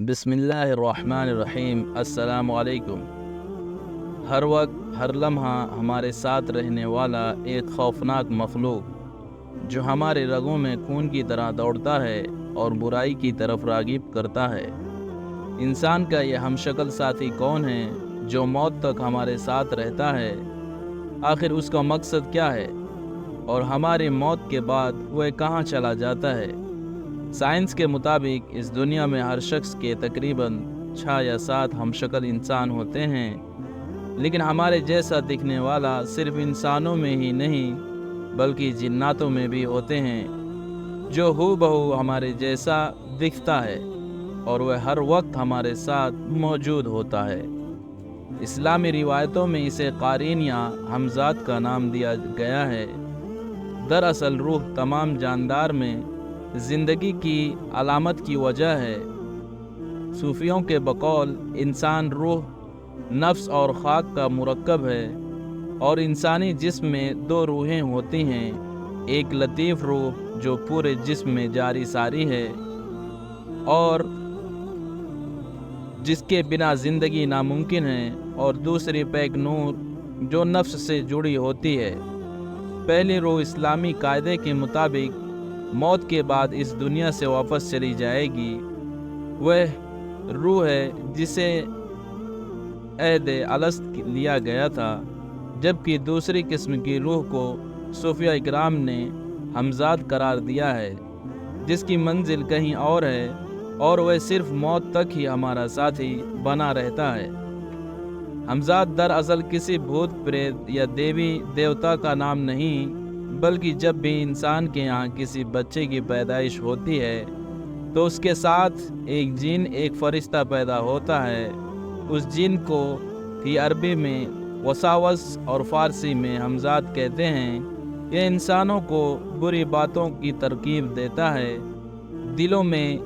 بسم اللہ الرحمن الرحیم۔ السلام علیکم۔ ہر وقت ہر لمحہ ہمارے ساتھ رہنے والا ایک خوفناک مخلوق جو ہمارے رگوں میں خون کی طرح دوڑتا ہے اور برائی کی طرف راغب کرتا ہے۔ انسان کا یہ ہم شکل ساتھی کون ہے جو موت تک ہمارے ساتھ رہتا ہے؟ آخر اس کا مقصد کیا ہے اور ہماری موت کے بعد وہ کہاں چلا جاتا ہے؟ سائنس کے مطابق اس دنیا میں ہر شخص کے تقریباً 6 یا 7 ہم شکل انسان ہوتے ہیں، لیکن ہمارے جیسا دکھنے والا صرف انسانوں میں ہی نہیں بلکہ جناتوں میں بھی ہوتے ہیں جو ہو بہو ہمارے جیسا دکھتا ہے اور وہ ہر وقت ہمارے ساتھ موجود ہوتا ہے۔ اسلامی روایتوں میں اسے قارین یا ہمزاد کا نام دیا گیا ہے۔ دراصل روح تمام جاندار میں زندگی کی علامت کی وجہ ہے۔ صوفیوں کے بقول انسان روح، نفس اور خاک کا مرکب ہے، اور انسانی جسم میں 2 روحیں ہوتی ہیں، ایک لطیف روح جو پورے جسم میں جاری ساری ہے اور جس کے بنا زندگی ناممکن ہے، اور دوسری پیک نور جو نفس سے جڑی ہوتی ہے۔ پہلی روح اسلامی قاعدے کے مطابق موت کے بعد اس دنیا سے واپس چلی جائے گی۔ وہ روح ہے جسے عہد الست لیا گیا تھا، جبکہ دوسری قسم کی روح کو صوفیہ اکرام نے ہمزاد قرار دیا ہے، جس کی منزل کہیں اور ہے اور وہ صرف موت تک ہی ہمارا ساتھی بنا رہتا ہے۔ ہمزاد دراصل کسی بھوت پریت یا دیوی دیوتا کا نام نہیں، بلکہ جب بھی انسان کے یہاں کسی بچے کی پیدائش ہوتی ہے تو اس کے ساتھ ایک جن، ایک فرشتہ پیدا ہوتا ہے۔ اس جن کو ہی عربی میں وساوس اور فارسی میں ہمزاد کہتے ہیں۔ یہ انسانوں کو بری باتوں کی ترغیب دیتا ہے، دلوں میں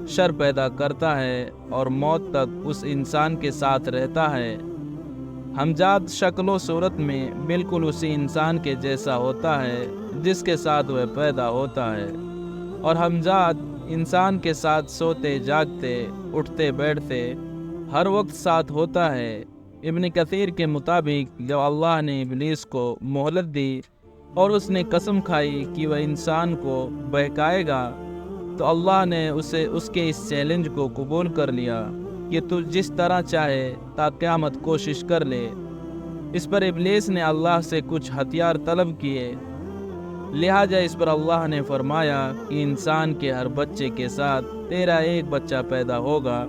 شر پیدا کرتا ہے اور موت تک اس انسان کے ساتھ رہتا ہے۔ ہمزاد شکل و صورت میں بالکل اسی انسان کے جیسا ہوتا ہے جس کے ساتھ وہ پیدا ہوتا ہے، اور ہمزاد انسان کے ساتھ سوتے جاگتے اٹھتے بیٹھتے ہر وقت ساتھ ہوتا ہے۔ ابن کثیر کے مطابق جب اللہ نے ابلیس کو مہلت دی اور اس نے قسم کھائی کہ وہ انسان کو بہکائے گا، تو اللہ نے اس کے اس چیلنج کو قبول کر لیا کہ تو جس طرح چاہے تا قیامت کوشش کر لے۔ اس پر ابلیس نے اللہ سے کچھ ہتھیار طلب کیے، لہٰذا اس پر اللہ نے فرمایا کہ انسان کے ہر بچے کے ساتھ تیرا ایک بچہ پیدا ہوگا،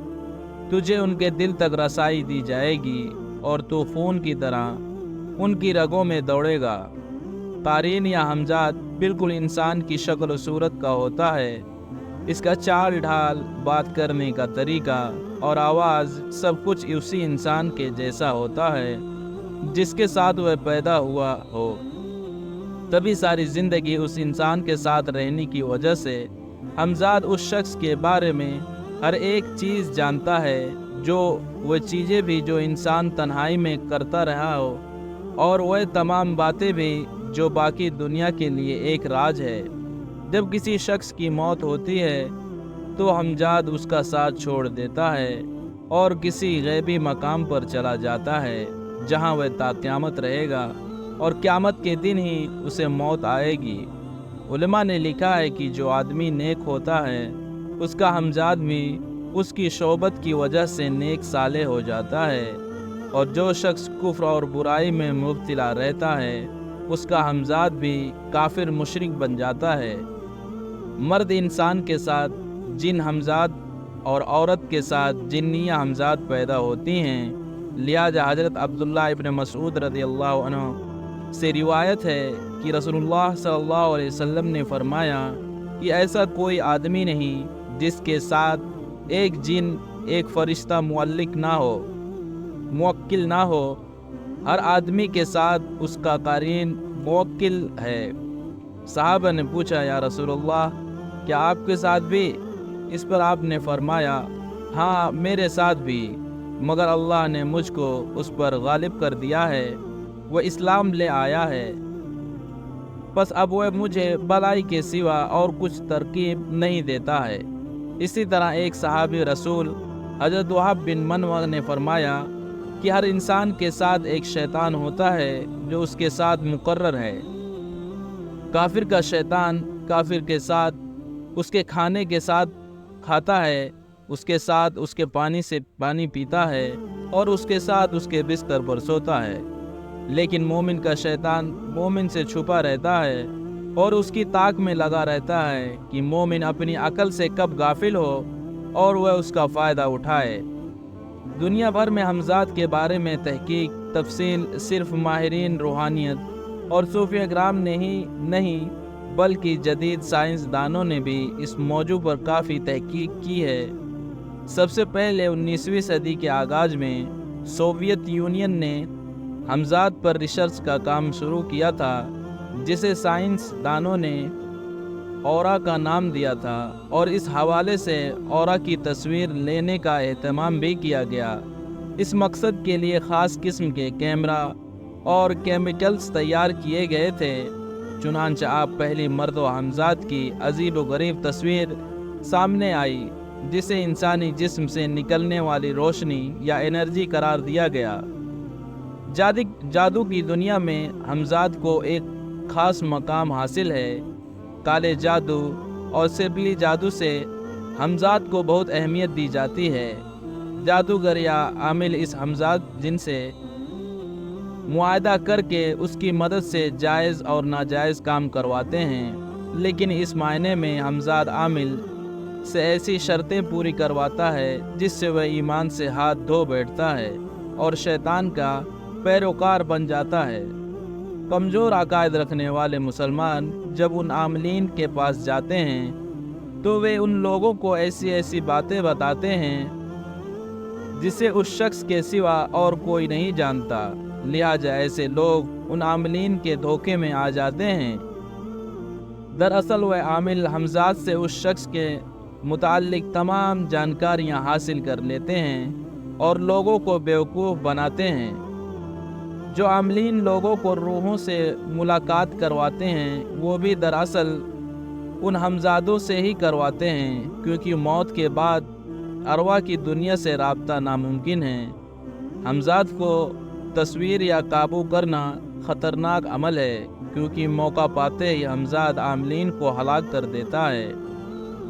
تجھے ان کے دل تک رسائی دی جائے گی اور تو خون کی طرح ان کی رگوں میں دوڑے گا۔ قارین یا ہمزاد بالکل انسان کی شکل و صورت کا ہوتا ہے۔ اس کا چال ڈھال، بات کرنے کا طریقہ اور آواز سب کچھ اسی انسان کے جیسا ہوتا ہے جس کے ساتھ وہ پیدا ہوا ہو۔ تبھی ساری زندگی اس انسان کے ساتھ رہنے کی وجہ سے ہمزاد اس شخص کے بارے میں ہر ایک چیز جانتا ہے، جو وہ چیزیں بھی جو انسان تنہائی میں کرتا رہا ہو، اور وہ تمام باتیں بھی جو باقی دنیا کے لیے ایک راز ہے۔ جب کسی شخص کی موت ہوتی ہے تو ہمزاد اس کا ساتھ چھوڑ دیتا ہے اور کسی غیبی مقام پر چلا جاتا ہے جہاں وہ تا قیامت رہے گا، اور قیامت کے دن ہی اسے موت آئے گی۔ علماء نے لکھا ہے کہ جو آدمی نیک ہوتا ہے اس کا ہمزاد بھی اس کی شعبت کی وجہ سے نیک صالح ہو جاتا ہے، اور جو شخص کفر اور برائی میں مبتلا رہتا ہے اس کا ہمزاد بھی کافر مشرک بن جاتا ہے۔ مرد انسان کے ساتھ جن ہمزاد اور عورت کے ساتھ جنیہ ہمزاد پیدا ہوتی ہیں، لہذا حضرت عبداللہ ابن مسعود رضی اللہ عنہ سے روایت ہے کہ رسول اللہ صلی اللہ علیہ وسلم نے فرمایا کہ ایسا کوئی آدمی نہیں جس کے ساتھ ایک جن، ایک فرشتہ معلق نہ ہو، موکل نہ ہو۔ ہر آدمی کے ساتھ اس کا قرین موکل ہے۔ صحابہ نے پوچھا، یا رسول اللہ، کیا آپ کے ساتھ بھی؟ اس پر آپ نے فرمایا، ہاں میرے ساتھ بھی، مگر اللہ نے مجھ کو اس پر غالب کر دیا ہے، وہ اسلام لے آیا ہے، بس اب وہ مجھے بلائی کے سوا اور کچھ ترغیب نہیں دیتا ہے۔ اسی طرح ایک صحابی رسول حضرت وہب بن منوع نے فرمایا کہ ہر انسان کے ساتھ ایک شیطان ہوتا ہے جو اس کے ساتھ مقرر ہے۔ کافر کا شیطان کافر کے ساتھ اس کے کھانے کے ساتھ کھاتا ہے، اس کے ساتھ اس کے پانی سے پانی پیتا ہے اور اس کے ساتھ اس کے بستر پر سوتا ہے، لیکن مومن کا شیطان مومن سے چھپا رہتا ہے اور اس کی طاق میں لگا رہتا ہے کہ مومن اپنی عقل سے کب غافل ہو اور وہ اس کا فائدہ اٹھائے۔ دنیا بھر میں حمزات کے بارے میں تحقیق تفصیل صرف ماہرین روحانیت اور صوفیہ کرام نے ہی نہیں بلکہ جدید سائنس دانوں نے بھی اس موضوع پر کافی تحقیق کی ہے۔ سب سے پہلے 19ویں صدی کے آغاز میں سوویت یونین نے حمزات پر ریسرچ کا کام شروع کیا تھا، جسے سائنس دانوں نے اورا کا نام دیا تھا، اور اس حوالے سے اورا کی تصویر لینے کا اہتمام بھی کیا گیا۔ اس مقصد کے لیے خاص قسم کے کیمرہ اور کیمیکلز تیار کیے گئے تھے۔ چنانچہ آپ پہلی مرتبہ حمزات کی عجیب و غریب تصویر سامنے آئی، جسے انسانی جسم سے نکلنے والی روشنی یا انرجی قرار دیا گیا۔ جادو کی دنیا میں حمزات کو ایک خاص مقام حاصل ہے۔ کالے جادو اور سربلی جادو سے حمزات کو بہت اہمیت دی جاتی ہے۔ جادوگر یا عامل اس حمزات جن سے معاہدہ کر کے اس کی مدد سے جائز اور ناجائز کام کرواتے ہیں، لیکن اس معنی میں حمزات عامل سے ایسی شرطیں پوری کرواتا ہے جس سے وہ ایمان سے ہاتھ دھو بیٹھتا ہے اور شیطان کا پیروکار بن جاتا ہے۔ کمزور عقائد رکھنے والے مسلمان جب ان عاملین کے پاس جاتے ہیں تو وہ ان لوگوں کو ایسی باتیں بتاتے ہیں جسے اس شخص کے سوا اور کوئی نہیں جانتا، لہٰذا ایسے لوگ ان عاملین کے دھوکے میں آ جاتے ہیں۔ دراصل وہ عامل حمزات سے اس شخص کے متعلق تمام جانکاریاں حاصل کر لیتے ہیں اور لوگوں کو بیوقوف بناتے ہیں۔ جو عاملین لوگوں کو روحوں سے ملاقات کرواتے ہیں وہ بھی دراصل ان حمزادوں سے ہی کرواتے ہیں، کیونکہ موت کے بعد ارواح کی دنیا سے رابطہ ناممکن ہے۔ حمزات کو تصویر یا قابو کرنا خطرناک عمل ہے، کیونکہ موقع پاتے ہی حمزات عاملین کو ہلاک کر دیتا ہے۔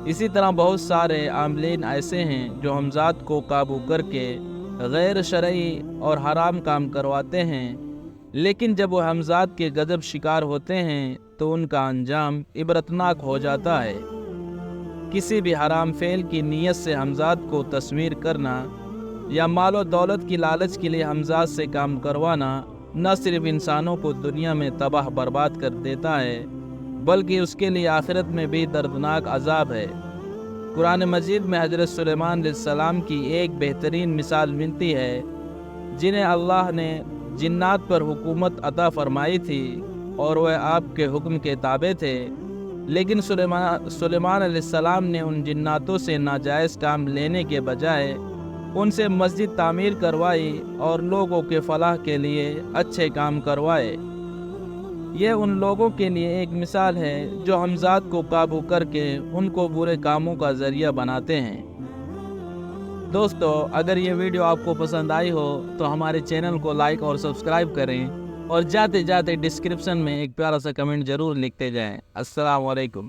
اسی طرح بہت سارے عاملین ایسے ہیں جو حمزات کو قابو کر کے غیر شرعی اور حرام کام کرواتے ہیں، لیکن جب وہ حمزات کے غضب شکار ہوتے ہیں تو ان کا انجام عبرتناک ہو جاتا ہے۔ کسی بھی حرام فعل کی نیت سے حمزات کو تصویر کرنا یا مال و دولت کی لالچ کے لیے حمزات سے کام کروانا نہ صرف انسانوں کو دنیا میں تباہ برباد کر دیتا ہے بلکہ اس کے لیے آخرت میں بھی دردناک عذاب ہے۔ قرآن مجید میں حضرت سلیمان علیہ السلام کی ایک بہترین مثال ملتی ہے، جنہیں اللہ نے جنات پر حکومت عطا فرمائی تھی اور وہ آپ کے حکم کے تابع تھے، لیکن سلیمان علیہ السلام نے ان جناتوں سے ناجائز کام لینے کے بجائے ان سے مسجد تعمیر کروائی اور لوگوں کے فلاح کے لیے اچھے کام کروائے۔ یہ ان لوگوں کے لیے ایک مثال ہے جو حمزات کو قابو کر کے ان کو برے کاموں کا ذریعہ بناتے ہیں۔ دوستو، اگر یہ ویڈیو آپ کو پسند آئی ہو تو ہمارے چینل کو لائک اور سبسکرائب کریں، اور جاتے جاتے ڈسکرپشن میں ایک پیارا سا کمنٹ ضرور لکھتے جائیں۔ السلام علیکم۔